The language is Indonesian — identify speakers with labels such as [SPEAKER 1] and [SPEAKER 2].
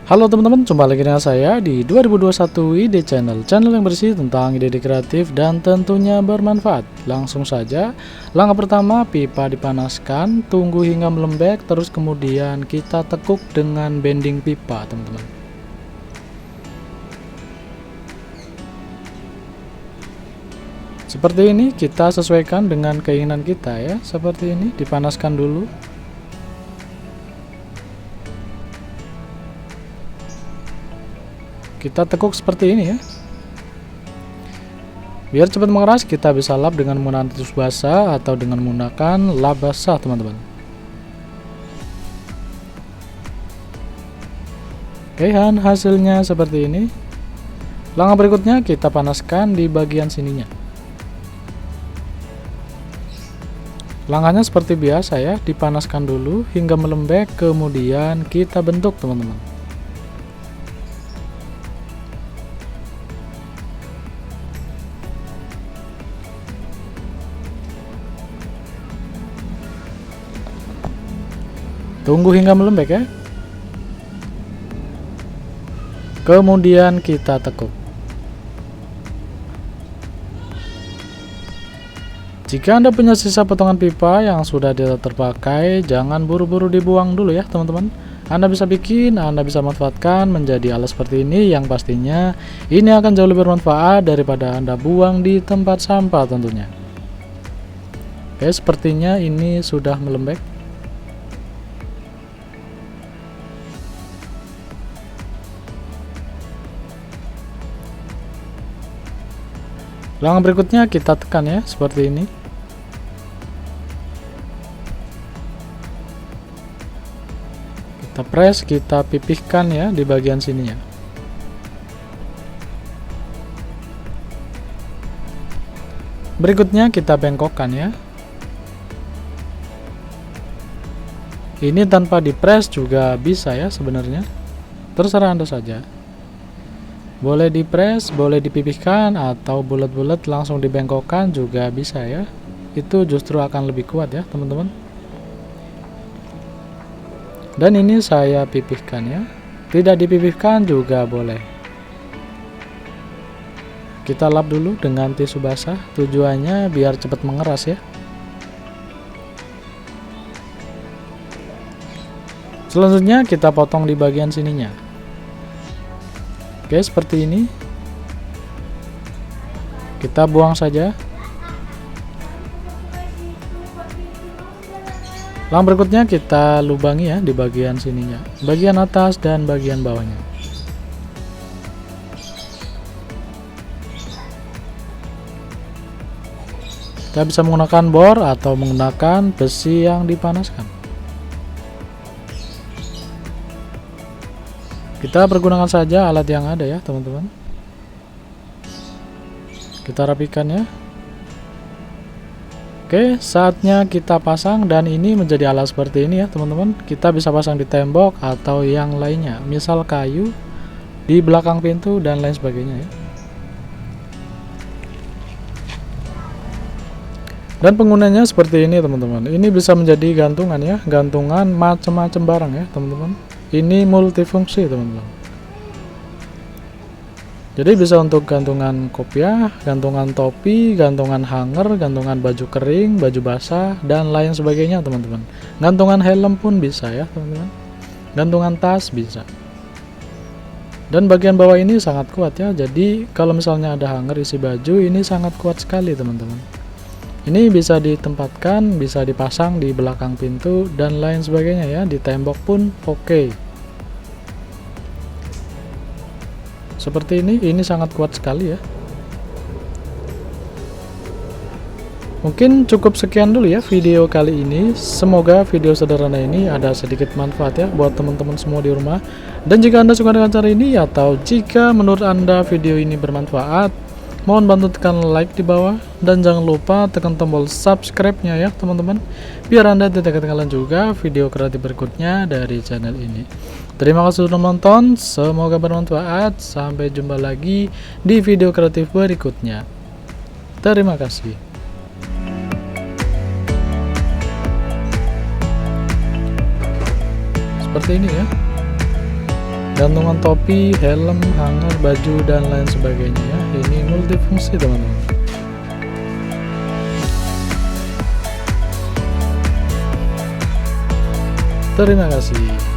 [SPEAKER 1] Halo teman-teman, jumpa lagi dengan saya di 2021 Ide Channel yang bersih tentang ide-ide kreatif dan tentunya bermanfaat. Langsung saja, langkah pertama pipa dipanaskan, tunggu hingga melembek, terus kemudian kita tekuk dengan bending pipa teman-teman. Seperti ini, kita sesuaikan dengan keinginan kita ya. Seperti ini, dipanaskan dulu. Kita tekuk seperti ini ya. Biar cepat mengeras, kita bisa lap dengan menggunakan tisu basah atau dengan menggunakan lap basah teman-teman. Oke, hasilnya seperti ini. Langkah berikutnya kita panaskan di bagian sininya. Langkahnya seperti biasa ya, dipanaskan dulu hingga melembek, kemudian kita bentuk teman-teman. Tunggu hingga melembek ya. Kemudian kita tekuk. Jika Anda punya sisa potongan pipa yang sudah tidak terpakai, jangan buru-buru dibuang dulu ya teman-teman. Anda bisa manfaatkan menjadi alat seperti ini, yang pastinya ini akan jauh lebih bermanfaat daripada Anda buang di tempat sampah tentunya. Oke, sepertinya ini sudah melembek. Langkah berikutnya kita tekan ya, seperti ini. Kita press, kita pipihkan ya di bagian sininya. Berikutnya kita bengkokkan ya. Ini tanpa dipres juga bisa ya sebenarnya. Terserah Anda saja. Boleh dipres, boleh dipipihkan, atau bulat-bulat langsung dibengkokkan juga bisa ya. Itu justru akan lebih kuat ya teman-teman. Dan ini saya pipihkan ya. Tidak dipipihkan juga boleh. Kita lap dulu dengan tisu basah, tujuannya biar cepat mengeras ya. Selanjutnya kita potong di bagian sininya. Oke, seperti ini. Kita buang saja. Langkah berikutnya kita lubangi ya di bagian sininya, bagian atas dan bagian bawahnya. Kita bisa menggunakan bor atau menggunakan besi yang dipanaskan. Kita pergunakan saja alat yang ada ya teman-teman. Kita rapikan ya. Oke, saatnya kita pasang, dan ini menjadi alat seperti ini ya teman-teman. Kita bisa pasang di tembok atau yang lainnya, misal kayu, di belakang pintu dan lain sebagainya ya. Dan penggunanya seperti ini teman-teman. Ini bisa menjadi gantungan ya, gantungan macam-macam barang ya teman-teman. Ini multifungsi teman-teman. Jadi bisa untuk gantungan kopiah, gantungan topi, gantungan hanger, gantungan baju kering, baju basah, dan lain sebagainya teman-teman. Gantungan helm pun bisa ya teman-teman. Gantungan tas bisa. Dan bagian bawah ini sangat kuat ya. Jadi kalau misalnya ada hanger isi baju, ini sangat kuat sekali teman-teman. Ini bisa ditempatkan, bisa dipasang di belakang pintu dan lain sebagainya ya. Di tembok pun oke. Seperti ini sangat kuat sekali ya. Mungkin cukup sekian dulu ya video kali ini. Semoga video sederhana ini ada sedikit manfaat ya buat teman-teman semua di rumah. Dan jika Anda suka dengan cara ini, atau jika menurut Anda video ini bermanfaat, mohon bantu tekan like di bawah, dan jangan lupa tekan tombol subscribe-nya ya teman-teman, biar Anda tidak ketinggalan juga video kreatif berikutnya dari channel ini. Terima kasih sudah menonton, semoga bermanfaat. Sampai jumpa lagi di video kreatif berikutnya. Terima kasih. Seperti ini ya. gantungan topi, helm, hanger, baju, dan lain sebagainya ya. Ini multifungsi teman-teman. Terima kasih.